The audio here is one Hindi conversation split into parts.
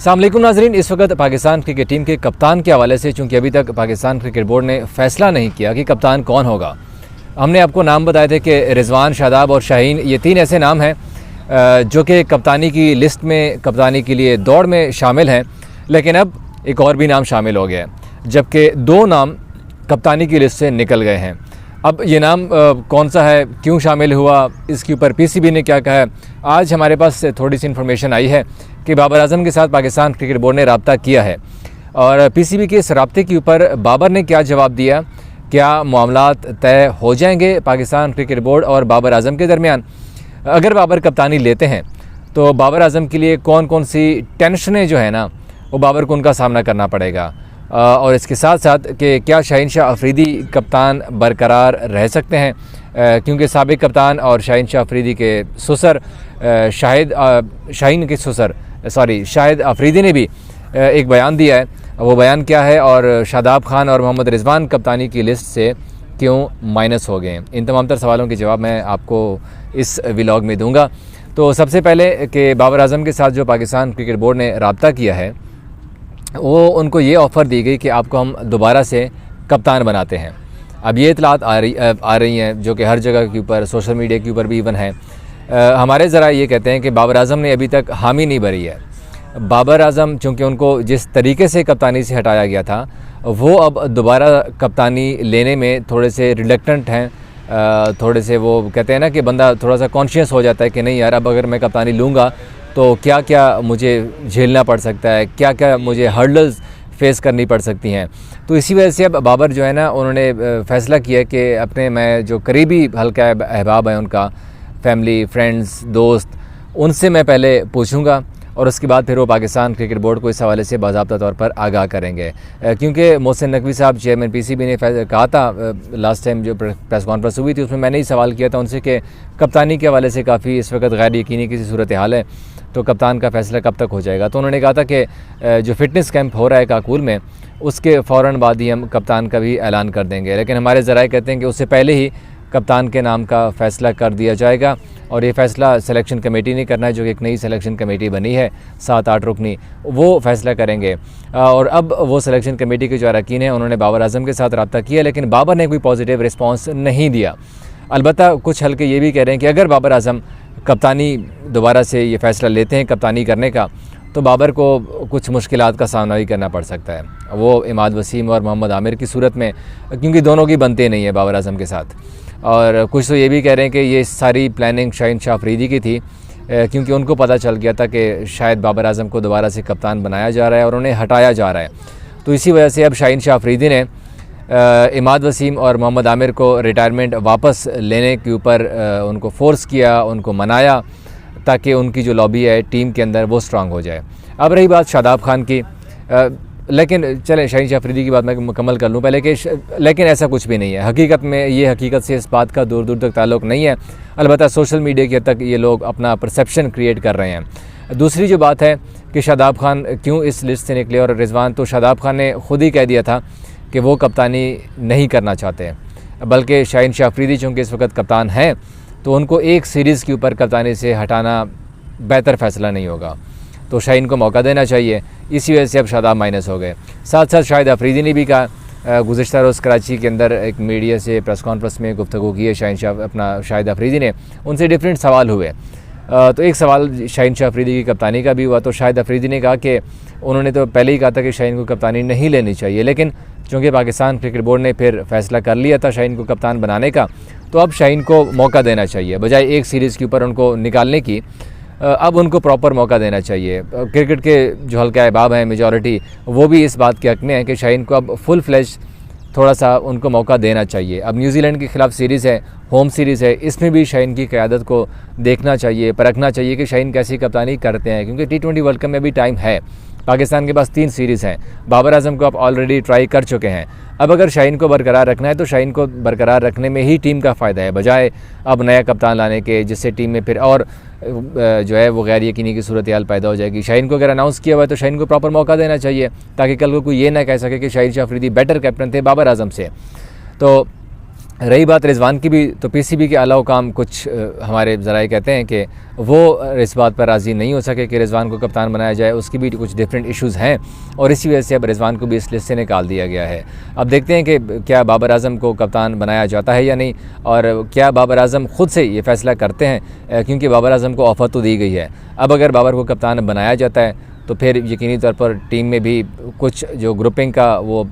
अस्सलाम वालेकुम नाज़रीन, इस वक्त पाकिस्तान क्रिकेट टीम के कप्तान के हवाले से, चूँकि अभी तक पाकिस्तान क्रिकेट बोर्ड ने फ़ैसला नहीं किया कि कप्तान कौन होगा। हमने आपको नाम बताए थे कि रिजवान, शादाब और शाहीन, ये तीन ऐसे नाम हैं जो कि कप्तानी की लिस्ट में, कप्तानी के लिए दौड़ में शामिल हैं। लेकिन अब एक और भी नाम शामिल हो गया है, जबकि दो नाम कप्तानी की लिस्ट से निकल गए हैं। अब ये नाम कौन सा है, क्यों शामिल हुआ, इसके ऊपर पीसीबी ने क्या कहा है। आज हमारे पास थोड़ी सी इन्फॉर्मेशन आई है कि बाबर आजम के साथ पाकिस्तान क्रिकेट बोर्ड ने रब्ता किया है और पीसीबी के इस रब्ते के ऊपर बाबर ने क्या जवाब दिया, क्या मामलात तय हो जाएंगे पाकिस्तान क्रिकेट बोर्ड और बाबर आजम के दरमियान। अगर बाबर कप्तानी लेते हैं तो बाबर आजम के लिए कौन कौन सी टेंशनें जो है ना, वो बाबर को उनका सामना करना पड़ेगा। और इसके साथ साथ कि क्या शाहीन शाह अफरीदी कप्तान बरकरार रह सकते हैं, क्योंकि साबिक कप्तान और शाहीन शाह अफरीदी के ससुर शाहिद अफरीदी ने भी एक बयान दिया है। वो बयान क्या है और शादाब खान और मोहम्मद रिजवान कप्तानी की लिस्ट से क्यों माइनस हो गए, इन तमाम तर सवालों के जवाब मैं आपको इस व्लॉग में दूंगा। तो सबसे पहले कि बाबर आजम के साथ जो पाकिस्तान क्रिकेट बोर्ड ने रब्ता किया है, वो उनको ये ऑफ़र दी गई कि आपको हम दोबारा से कप्तान बनाते हैं। अब ये इतलात आ रही हैं जो कि हर जगह के ऊपर, सोशल मीडिया के ऊपर भी इवन है। हमारे ज़रा ये कहते हैं कि बाबर आजम ने अभी तक हामी नहीं भरी है। बाबर आजम चूँकि उनको जिस तरीके से कप्तानी से हटाया गया था, वो अब दोबारा कप्तानी लेने में थोड़े से रिलक्टेंट हैं। थोड़े से वो कहते हैं ना कि बंदा थोड़ा सा कॉन्शियस हो जाता है कि नहीं यार, अब अगर मैं कप्तानी लूँगा तो क्या क्या मुझे झेलना पड़ सकता है, क्या क्या मुझे हर्डल्स फेस करनी पड़ सकती हैं। तो इसी वजह से अब बाबर जो है ना, उन्होंने फ़ैसला किया कि अपने, मैं जो करीबी हल्का अहबाब है उनका, फैमिली, फ्रेंड्स, दोस्त, उनसे मैं पहले पूछूंगा और उसके बाद फिर वो पाकिस्तान क्रिकेट बोर्ड को इस हवाले से बाज़ाब्ता तौर पर आगाह करेंगे। क्योंकि मोहसिन नकवी साहब, चेयरमैन पीसीबी ने कहा था लास्ट टाइम जो प्रेस कॉन्फ्रेंस हुई थी, उसमें मैंने ही सवाल किया था उनसे कि कप्तानी के हवाले से काफ़ी इस वक्त गैर यकीनी की सूरत हाल है, तो कप्तान का फ़ैसला कब तक हो जाएगा। तो उन्होंने कहा था कि जो फ़िटनेस कैंप हो रहा है काकुल में, उसके फ़ौरन बाद ही हम कप्तान का भी ऐलान कर देंगे। लेकिन हमारे ज़राए कहते हैं कि उससे पहले ही कप्तान के नाम का फ़ैसला कर दिया जाएगा और ये फ़ैसला सिलेक्शन कमेटी ने करना है, जो कि एक नई सिलेक्शन कमेटी बनी है 7-8 रुकनी, वो फ़ैसला करेंगे। और अब वो सिलेक्शन कमेटी के जो अरकान हैं, उन्होंने बाबर आजम के साथ रब्ता किया, लेकिन बाबर ने कोई पॉजिटिव रिस्पॉन्स नहीं दिया। अलबत्ता कुछ हल्के ये भी कह रहे हैं कि अगर बाबर आजम कप्तानी दोबारा से ये फ़ैसला लेते हैं कप्तानी करने का, तो बाबर को कुछ मुश्किलात का सामना भी करना पड़ सकता है, वो इमाद वसीम और मोहम्मद आमिर की सूरत में, क्योंकि दोनों की बनते नहीं है बाबर आजम के साथ। और कुछ तो ये भी कह रहे हैं कि ये सारी प्लानिंग शाहीन शाह अफरीदी की थी, क्योंकि उनको पता चल गया था कि शायद बाबर आजम को दोबारा से कप्तान बनाया जा रहा है और उन्हें हटाया जा रहा है। तो इसी वजह से अब शाहीन शाह अफरीदी ने इमाद वसीम और मोहम्मद आमिर को रिटायरमेंट वापस लेने के ऊपर उनको फ़ोर्स किया, उनको मनाया, ताकि उनकी जो लॉबी है टीम के अंदर वो स्ट्रांग हो जाए। अब रही बात शादाब खान की, लेकिन चलें शाहीन शाह अफरीदी की बात मैं मुकम्मल कर लूँ पहले कि लेकिन ऐसा कुछ भी नहीं है हकीकत में। ये हकीकत से इस बात का दूर दूर तक ताल्लुक़ नहीं है। अलबत्ता सोशल मीडिया की हद तक ये लोग अपना परसेप्शन क्रिएट कर रहे हैं। दूसरी जो बात है कि शादाब खान क्यों इस लिस्ट से निकले और रिजवान, तो शादाब खान ने ख़ुद ही कह दिया था कि वो कप्तानी नहीं करना चाहते, बल्कि शाहीन शाह अफरीदी चूँकि इस वक्त कप्तान हैं, तो उनको एक सीरीज़ के ऊपर कप्तानी से हटाना बेहतर फ़ैसला नहीं होगा, तो शाहीन को मौका देना चाहिए। इसी वजह से अब शादाब माइनस हो गए। साथ साथ शाहिद अफरीदी ने भी कहा, गुज़िश्ता रोज़ कराची के अंदर एक मीडिया से प्रेस कॉन्फ्रेंस में गुफ्तगू की है शाहिद अफरीदी ने, उनसे डिफरेंट सवाल हुए। तो एक सवाल शाहीन शाह अफरीदी की कप्तानी का भी हुआ, तो शाहिद अफरीदी ने कहा कि उन्होंने तो पहले ही कहा था कि शाहीन को कप्तानी नहीं लेनी चाहिए, लेकिन चूँकि पाकिस्तान क्रिकेट बोर्ड ने फिर फ़ैसला कर लिया था शाहीन को कप्तान बनाने का, तो अब शाहीन को मौका देना चाहिए, बजाय एक सीरीज़ के ऊपर उनको निकालने की। अब उनको प्रॉपर मौका देना चाहिए। क्रिकेट के जो हल्के अहबाब हैं, मेजॉरिटी, वो भी इस बात के हक़ में है कि शाहीन को अब फुल फ्लैश थोड़ा सा उनको मौका देना चाहिए। अब न्यूजीलैंड के ख़िलाफ़ सीरीज़ है, होम सीरीज़ है, इसमें भी शाहीन की क़यादत को देखना चाहिए, परखना चाहिए कि शाहीन कैसी कप्तानी करते हैं, क्योंकि T20 वर्ल्ड कप में भी टाइम है। पाकिस्तान के पास 3 सीरीज़ हैं, बाबर आजम को आप ऑलरेडी ट्राई कर चुके हैं। अब अगर शाहीन को बरकरार रखना है तो शाहीन को बरकरार रखने में ही टीम का फ़ायदा है, बजाय अब नया कप्तान लाने के, जिससे टीम में फिर और जो है वो गैर यकीनी की सूरत हाल पैदा हो जाएगी। शाहीन को अगर अनाउंस किया हुआ है तो शाहीन को प्रॉपर मौका देना चाहिए, ताकि कल को कोई ये ना कह सके कि शाहीन शाह अफरीदी बेटर कैप्टन थे बाबर आजम से। तो रही बात रिजवान की भी, तो पीसीबी के आला हुकाम कुछ हमारे ज़राए कहते हैं कि वो इस बात पर राज़ी नहीं हो सके कि रिजवान को कप्तान बनाया जाए। उसकी भी कुछ डिफरेंट इश्यूज़ हैं और इसी वजह से अब रिजवान को भी इस लिस्ट से निकाल दिया गया है। अब देखते हैं कि क्या बाबर आज़म को कप्तान बनाया जाता है या नहीं, और क्या बाबर आज़म ख़ुद से ये फ़ैसला करते हैं, क्योंकि बाबर आज़म को ऑफ़र तो दी गई है। अब अगर बाबर को कप्तान बनाया जाता है तो फिर यकीनी तौर पर टीम में भी कुछ जो ग्रुपिंग का वो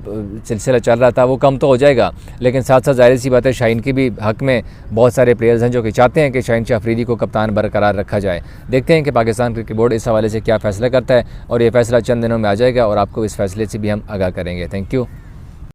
सिलसिला चल रहा था वो कम तो हो जाएगा, लेकिन साथ साथ ज़ाहिर सी बात है शाहीन के भी हक़ में बहुत सारे प्लेयर्स हैं जो कि चाहते हैं कि शाहीन शाह अफरीदी को कप्तान बरकरार रखा जाए। देखते हैं कि पाकिस्तान क्रिकेट बोर्ड इस हवाले से क्या फ़ैसला करता है, और ये फ़ैसला चंद दिनों में आ जाएगा और आपको इस फ़ैसले से भी हम आगाह करेंगे। Thank you.